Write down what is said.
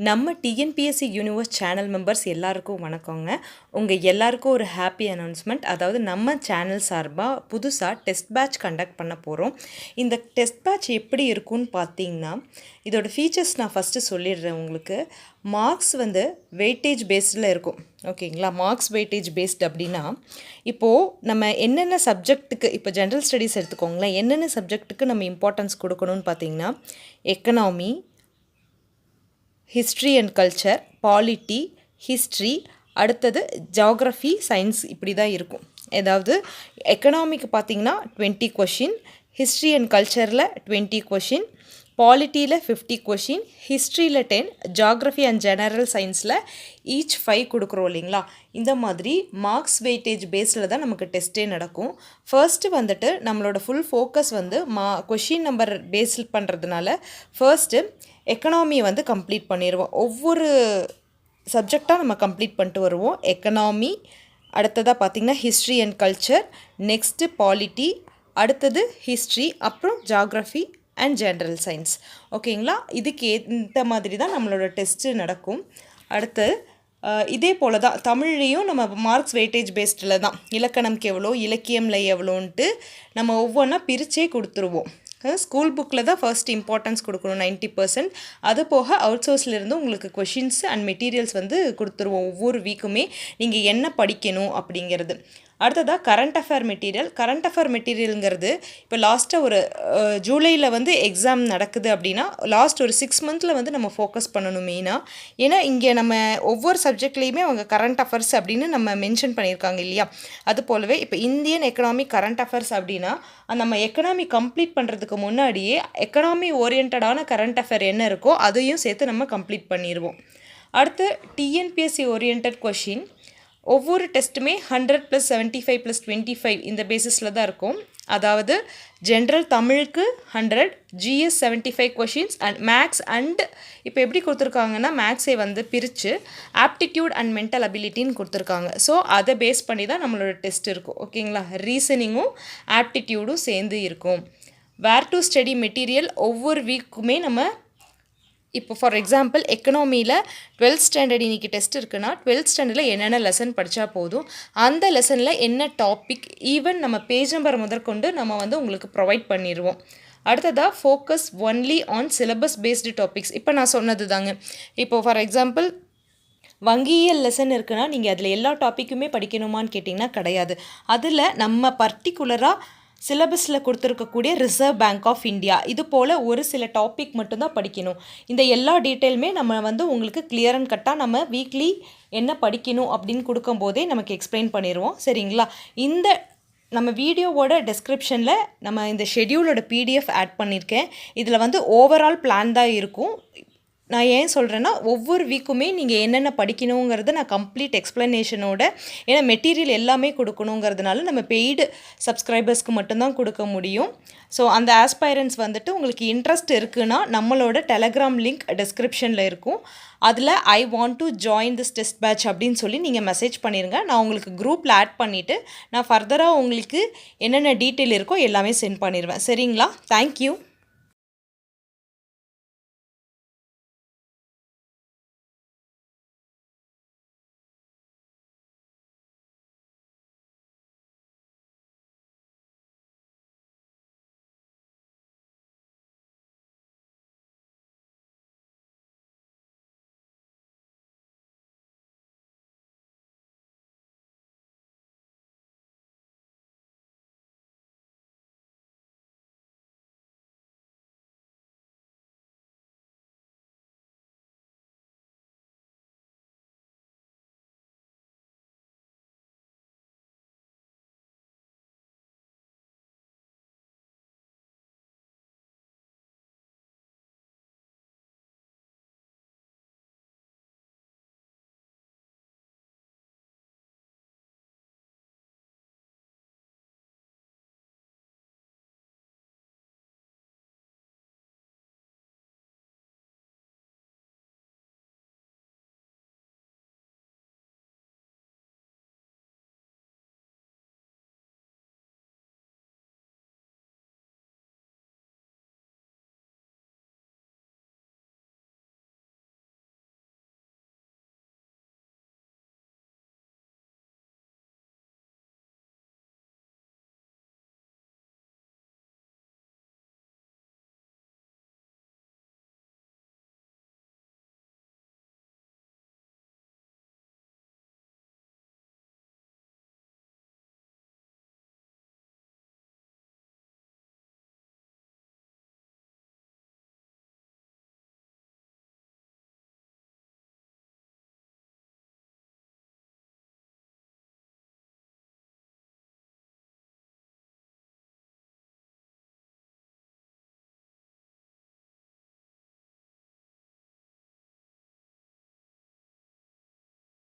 நம்ம TNPSC universe channel members எல்லாருக்கும் வணக்கங்க. உங்கள் எல்லாருக்கும் ஒரு ஹாப்பி அனௌன்ஸ்மெண்ட். அதாவது நம்ம சேனல் சார்பாக புதுசாக டெஸ்ட் பேட்ச் கண்டக்ட் பண்ண போகிறோம். இந்த டெஸ்ட் பேட்ச் எப்படி இருக்கும்னு பார்த்தீங்கன்னா, இதோட ஃபீச்சர்ஸ் நான் ஃபஸ்ட்டு சொல்லிடுறேன் உங்களுக்கு. மார்க்ஸ் வெயிட்டேஜ் பேஸ்டில் இருக்கும். ஓகேங்களா? மார்க்ஸ் வெயிட்டேஜ் பேஸ்ட் அப்படின்னா, இப்போது நம்ம என்னென்ன சப்ஜெக்ட்டுக்கு, இப்போ ஜென்ரல் ஸ்டடீஸ் எடுத்துக்கோங்களேன், என்னென்ன சப்ஜெக்ட்டுக்கு நம்ம இம்பார்ட்டன்ஸ் கொடுக்கணும்னு பார்த்தீங்கன்னா, economy, history and culture, polity, history, அடுத்தது ஜியாகிரஃபி, சயின்ஸ், இப்படி தான் இருக்கும். ஏதாவது எக்கனாமிக்கு பார்த்தீங்கன்னா 20 கொஷின், ஹிஸ்ட்ரி அண்ட் கல்ச்சரில் 20 கொஷின், பாலிட்டியில் 50 கொஷின், ஹிஸ்ட்ரியில் 10, ஜியாகிரஃபி அண்ட் ஜெனரல் சயின்ஸில் ஈச் 5 கொடுக்குறோம் இல்லைங்களா? இந்த மாதிரி மார்க்ஸ் வெயிட்டேஜ் பேஸில் தான் நமக்கு டெஸ்ட்டே நடக்கும். ஃபர்ஸ்ட்டு நம்மளோட ஃபுல் ஃபோக்கஸ் கொஷின் நம்பர் பேஸில் பண்ணுறதுனால ஃபர்ஸ்ட்டு எக்கனாமி கம்ப்ளீட் பண்ணிடுவோம். ஒவ்வொரு சப்ஜெக்டாக நம்ம கம்ப்ளீட் பண்ணிட்டு வருவோம். எக்கனாமி, அடுத்ததாக பார்த்திங்கன்னா history and culture, next polity, அடுத்தது ஹிஸ்ட்ரி, அப்புறம் ஜியாகிரஃபி அண்ட் ஜென்ரல் சயின்ஸ். ஓகேங்களா? இதுக்கு இந்த மாதிரி தான் நம்மளோட டெஸ்ட்டு நடக்கும். அடுத்து இதே போல் தான் தமிழ்லேயும் நம்ம மார்க்ஸ் வெயிட்டேஜ் பேஸ்டில் தான் இலக்கணம்க்கு எவ்வளோ, இலக்கியமில் எவ்வளோன்ட்டு நம்ம ஒவ்வொன்றா பிரித்தே கொடுத்துருவோம். ஸ்கூல் புக்கில் தான் ஃபர்ஸ்ட் இம்பார்ட்டன்ஸ் கொடுக்கணும் 90%. அது போக அவுட் சோர்ஸ்லேருந்து உங்களுக்கு கொஷின்ஸ் அண்ட் மெட்டீரியல்ஸ் கொடுத்துருவோம். ஒவ்வொரு வீக்குமே நீங்கள் என்ன படிக்கணும் அப்படிங்கிறது. அடுத்ததாக கரண்ட் அஃபேர் மெட்டீரியலுங்கிறது இப்போ லாஸ்ட்டாக ஒரு ஜூலையில் எக்ஸாம் நடக்குது அப்படின்னா லாஸ்ட் ஒரு 6 மந்தில் நம்ம ஃபோக்கஸ் பண்ணணும் மெயினாக. ஏன்னா இங்கே நம்ம ஒவ்வொரு சப்ஜெக்ட்லேயுமே அவங்க கரண்ட் அஃபேர்ஸ் அப்படின்னு நம்ம மென்ஷன் பண்ணியிருக்காங்க இல்லையா? அது போலவே இப்போ இந்தியன் எக்கனாமிக் கரண்ட் அஃபேர்ஸ் அப்படின்னா நம்ம எக்கனாமி கம்ப்ளீட் பண்ணுறதுக்கு முன்னாடியே எக்கனாமி ஓரியன்டான கரண்ட் அஃபேர் என்ன இருக்கோ அதையும் சேர்த்து நம்ம கம்ப்ளீட் பண்ணிடுவோம். அடுத்து டிஎன்பிஎஸ்சி ஓரியன்ட் கொஷின் ஒவ்வொரு டெஸ்ட்டுமே 100+75+25 இந்த பேசிஸில் தான் இருக்கும். அதாவது ஜென்ரல் தமிழுக்கு 100, GS 75 questions and marks and இப்போ எப்படி கொடுத்துருக்காங்கன்னா மேக்ஸை பிரித்து ஆப்டிடியூட் அண்ட் மென்டல் அபிலிட்டின்னு கொடுத்துருக்காங்க. ஸோ அதை பேஸ் பண்ணி தான் நம்மளோட டெஸ்ட் இருக்கும். ஓகேங்களா? ரீசனிங்கும் ஆப்டிடியூடும் சேர்ந்து இருக்கும். வேர் டு ஸ்டடி மெட்டீரியல் ஒவ்வொரு வீக்குமே நம்ம இப்போ ஃபார் எக்ஸாம்பிள் எக்கனாமியில் 12th ஸ்டாண்டர்ட் இன்றைக்கி டெஸ்ட் இருக்குன்னா 12th ஸ்டாண்டர்டில் என்னென்ன லெசன் படித்தா போதும், அந்த லெசனில் என்ன டாபிக், ஈவன் நம்ம பேஜ் நம்பர் முதற்கொண்டு நம்ம உங்களுக்கு ப்ரொவைட் பண்ணிடுவோம். அடுத்ததாக focus only on syllabus based topics. இப்போ நான் சொன்னது தாங்க. இப்போது ஃபார் எக்ஸாம்பிள் வங்கியியல் லெசன் இருக்குன்னா நீங்கள் அதில் எல்லா டாப்பிக்குமே படிக்கணுமான்னு கேட்டிங்கன்னா கிடையாது. அதில் நம்ம பர்டிகுலராக சிலபஸில் கொடுத்துருக்கக்கூடிய ரிசர்வ் பேங்க் ஆஃப் இந்தியா இது போல் ஒரு சில டாபிக் மட்டும்தான் படிக்கணும். இந்த எல்லா டீட்டெயிலுமே நம்ம உங்களுக்கு கிளியர் அண்ட் கட்டாக நம்ம வீக்லி என்ன படிக்கணும் அப்படின்னு கொடுக்கும்போதே நமக்கு எக்ஸ்பிளைன் பண்ணிடுவோம். சரிங்களா? இந்த நம்ம வீடியோவோட டெஸ்கிரிப்ஷனில் நம்ம இந்த ஷெட்யூலோட பிடிஎஃப் ஆட் பண்ணியிருக்கேன். இதில் ஓவரால் பிளான் தான் இருக்கும். நான் ஏன் சொல்கிறேன்னா ஒவ்வொரு வீக்குமே நீங்கள் என்னென்ன படிக்கணுங்கிறத நான் கம்ப்ளீட் எக்ஸ்ப்ளனேஷனோட, ஏன்னா மெட்டீரியல் எல்லாமே கொடுக்கணுங்கிறதுனால நம்ம பெய்டு சப்ஸ்கிரைபர்ஸ்க்கு மட்டும்தான் கொடுக்க முடியும். ஸோ அந்த ஆஸ்பைரன்ஸ் உங்களுக்கு இன்ட்ரெஸ்ட் இருக்குன்னா நம்மளோட டெலகிராம் லிங்க் டிஸ்கிரிப்ஷனில் இருக்கும். அதில் I want to join this test batch அப்படின்னு சொல்லி நீங்கள் மெசேஜ் பண்ணிடுங்க. நான் உங்களுக்கு குரூப்பில் ஆட் பண்ணிவிட்டு நான் ஃபர்தராக உங்களுக்கு என்னென்ன டீட்டெயில் இருக்கோ எல்லாமே சென்ட் பண்ணிடுவேன். சரிங்களா? தேங்க்யூ.